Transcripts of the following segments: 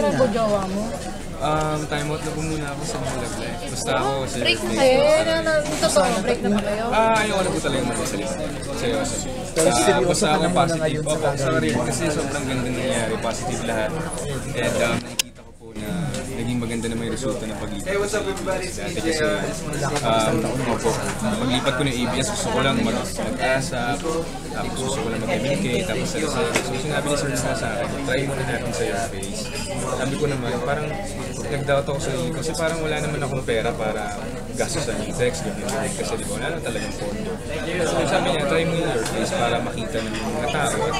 time out po jowa mo? Time out na po muna ako sa mga love life. Basta ako sa Break na kayo? Totoo, break na ba kayo? ayoko na po talaga magsalita. Seryoso. Pero seryoso Basta ka ako naman na positive. ngayon sa Opo, gagawin sorry. mo. Kasi sobrang ganda nangyari. Positive lahat. And nakikita ko po na naging maganda naman yung resulta ng paglipat. Hey, what's up everybody? Dati kasi, opo, paglipat ko ng ABS, gusto ko lang mag-asa, tapos gusto ko lang mag-MK, tapos so sinabi ni Sir sa akin, try muna natin sa your face. Sabi ko naman, parang nag-doubt ako sa iyo kasi parang wala naman akong pera para gastusan yung text, ganyan. Kasi di ba, wala na talagang pondo. So sabi niya, try mo your face para makita ng mga tao at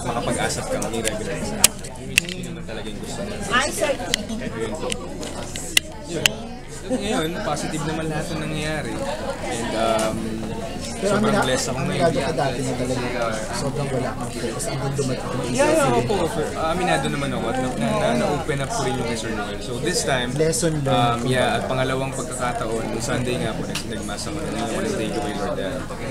makapag-asap ka mag-irregular sa akin. Yun naman talaga yung gusto niya. Ngayon, positive naman lahat ng nangyayari. And Pero sobrang blessed ako ngayon. aminado ka dati na talaga sobrang wala kang focus. Ang gundo dumating ng Yeah, opo. Aminado naman ako at na-open up ko rin yung kay Sir Noel. So this time, Lesson learned. at pangalawang pagkakataon, nung Sunday nga po, nag-mass ako na ngayon ko ng thank you kay Lord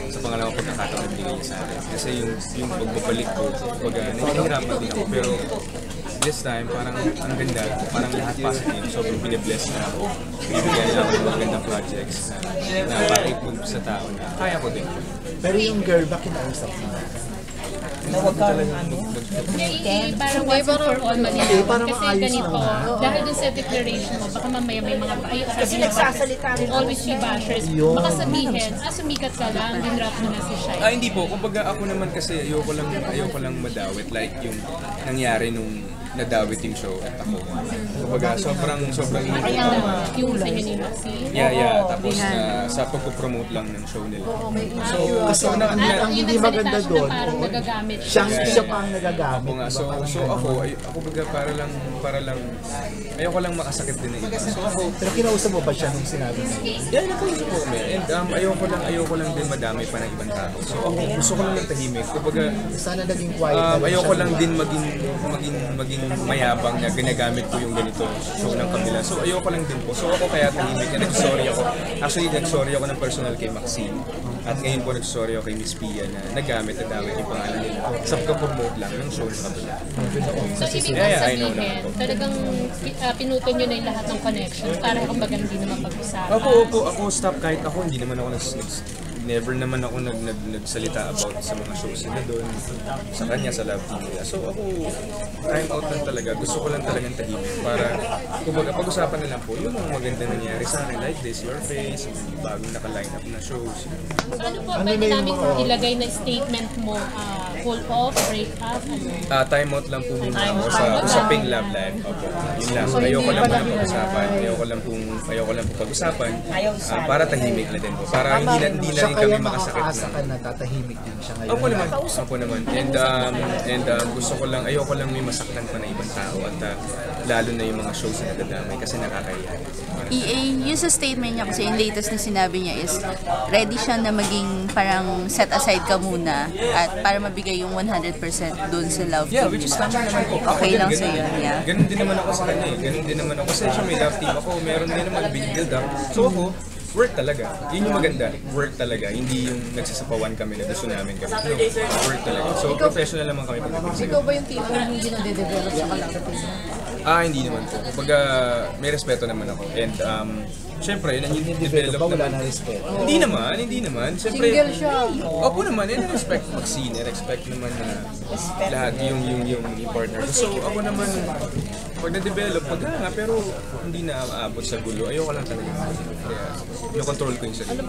sa pangalawang pagkakataon na binigay niya sa akin. Kasi yung pagbabalik ko, nahihirapan din ako. Pero this time, parang ang ganda, parang lahat positive. Sobrang binibless na ako. Bibigyan niya ako ng magandang projects na pakipag sa tao na kaya ko din. Pero yung girl, bakit kinausap mo? Parang once and for all malinawan. parang Kasi maayos ganito, naman. dahil dun sa declaration mo, baka mamaya may mga Kasi nagsasalita rin ako always be bashers. Yun. Baka sabihin, sumikat ka lang, dinrap mo na si Shai. Hindi po. Kumbaga ako naman kasi ayoko lang madawit like yung nangyari nung nadawit yung show at ako. Kumbaga sobrang Kaya yung sa inyo ni Maxine. yeah. Tapos sa pagpo-promote lang ng show nila. So, Kasi ang hindi maganda doon, Parang nagagamit siya. siya pa ang nagagamit. nga. So ako baga para lang ayoko lang makasakit din ng iba. So ako, Pero kinausap mo ba siya nung sinabi na yun? yeah, nakausap ko kami. And ayoko lang din madami pa ng ibang tao. So ako gusto ko lang ng tahimik. Kumbaga Sana naging quiet na rin ayoko siya. lang din maging mayabang na ginagamit ko yung ganito show ng kabila. So ayoko lang din po. So ako kaya tahimik na nag-sorry ako. Actually, nag-sorry ako ng personal kay Maxine. At ngayon po nag-sorry ako kay Miss Pia na nagamit na dawit yung pangalan nila. Sa pagka-promote lang ng show ng kabila. So, ibig I know sabihin, naman po. talagang pinuto nyo na yung lahat ng connections para kumbaga hindi naman pag-usapan. Opo, ako stop kahit ako, hindi naman ako never naman ako nagsalita about sa mga shows nila doon, sa kanya, sa love team nila. So ako, time out lang talaga. Gusto ko lang talagang tahimik para, kumbaga, pag-usapan na lang po, yung mga maganda nangyari sa akin, like this, your face, bagong naka-line up na shows. Ano po, pwede namin ilagay na statement mo, pull off, break up, Time out lang po muna ako sa usaping love life. Opo, yun lang. Ayoko lang po pag-usapan. Ayoko lang po pag-usapan para tahimik na din po. Para hindi na rin Kaya kami makasakit makakaasa na. ka na tatahimik din siya ngayon. Opo naman. And gusto ko lang, ayoko lang may masaktan pa na ibang tao at lalo na yung mga shows na nadadamay kasi nakakahiya. EA, yung sa statement niya kasi yung latest na sinabi niya is ready siya na maging parang set aside ka muna at para mabigay yung 100% dun sa love Yeah, team, which is diba? tama naman po. Okay lang Ganun sa'yo, din. yeah. Ganun din naman ako sa kanya eh. Ganun din naman ako. Kasi siya may love team ako. Meron din naman build up. So ako, work talaga. Yun yung maganda. Work talaga. Hindi yung nagsasapawan kami na gusto namin kami. No, work talaga. So professional naman kami pag-ibig. Ikaw ba yung tipo yung dinode-develop sa kalakatin mo? Hindi naman po. Kumbaga, may respeto naman ako. And syempre, yun ang Develop develop ba? Wala naman. na respeto. Hindi naman. Syempre, Single siya. Opo naman, and respect Maxine, respect naman na lahat yung partner ko. So ako naman, pag na-develop, nga, pero hindi na aabot sa gulo. Ayoko lang talaga. Kaya, yung control ko yung sarili.